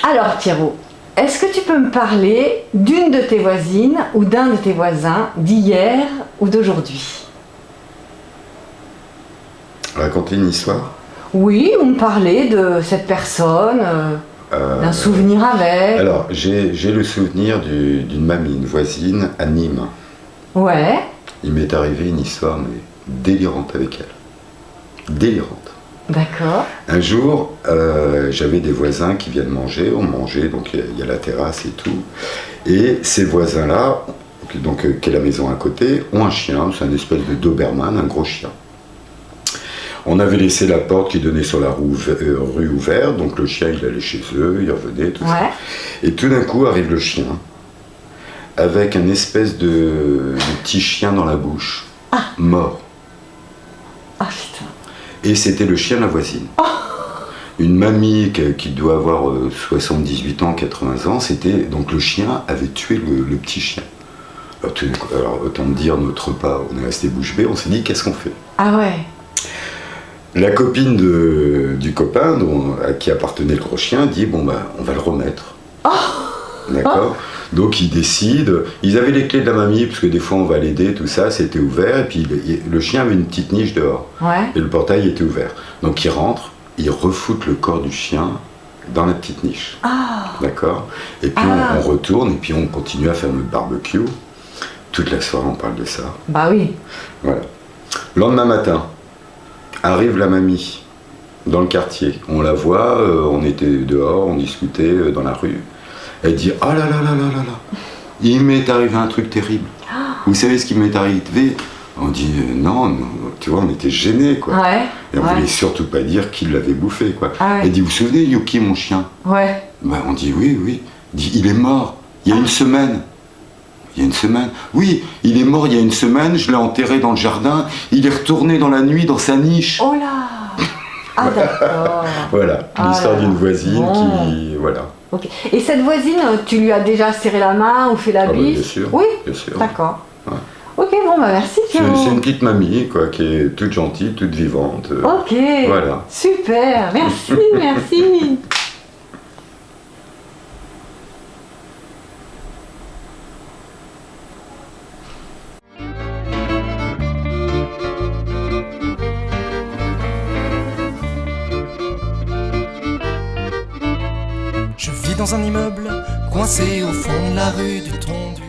Alors Pierrot, est-ce que tu peux me parler d'une de tes voisines ou d'un de tes voisins d'hier ou d'aujourd'hui? Raconter une histoire? Oui, ou me parler de cette personne, d'un souvenir avec. Alors, j'ai le souvenir d'une mamie, une voisine à Nîmes. Ouais, Il m'est arrivé une histoire mais délirante avec elle. Délirante. d'accord. Un jour, j'avais des voisins qui viennent manger, on mangeait, donc il y a la terrasse et tout. Et ces voisins-là, donc, qui est la maison à côté, ont un chien, c'est un espèce de Doberman, un gros chien. On avait laissé la porte qui donnait sur la rue ouverte, donc le chien il allait chez eux, il revenait, tout ça. Et tout d'un coup arrive le chien, avec un espèce de petit chien dans la bouche, mort. Ah putain. Et c'était le chien de la voisine. Une mamie qui doit avoir 78 ans, 80 ans, donc le chien avait tué le petit chien. Alors autant dire, notre repas, on est resté bouche bée, on s'est dit qu'est-ce qu'on fait? Ah ouais. La copine du copain à qui appartenait le gros chien dit bon bah on va le remettre. D'accord. Donc ils décident, ils avaient les clés de la mamie parce que des fois on va l'aider, tout ça, c'était ouvert et puis le chien avait une petite niche dehors et le portail était ouvert. Donc ils rentrent, ils refoutent le corps du chien dans la petite niche. D'accord. Et puis on retourne et puis on continue à faire notre barbecue. Toute la soirée on parle de ça. Bah oui. Voilà. Lendemain matin, arrive la mamie dans le quartier. On la voit, on était dehors, on discutait dans la rue. Elle dit « Ah là là là là là là, il m'est arrivé un truc terrible. Vous savez ce qui m'est arrivé ?» On dit non, tu vois, on était gênés, quoi. Et on voulait surtout pas dire qui l'avait bouffé, quoi. Elle dit « Vous vous souvenez, Yuki, mon chien ?» On dit « Oui, oui. » Il dit « Il est mort, il y a une semaine. » Il y a une semaine. Oui, il est mort il y a une semaine, je l'ai enterré dans le jardin, il est retourné dans la nuit dans sa niche. Oh là. Ah d'accord. Voilà, l'histoire d'une voisine qui... Voilà. Okay. Et cette voisine, tu lui as déjà serré la main ou fait la bise? Bien sûr. Oui, bien sûr. D'accord. Ouais. Ok, bon bah merci Pierrot. C'est une petite mamie, quoi, qui est toute gentille, toute vivante. Ok, voilà. Super, merci, merci. Je vis dans un immeuble coincé au fond de la rue du Tondu.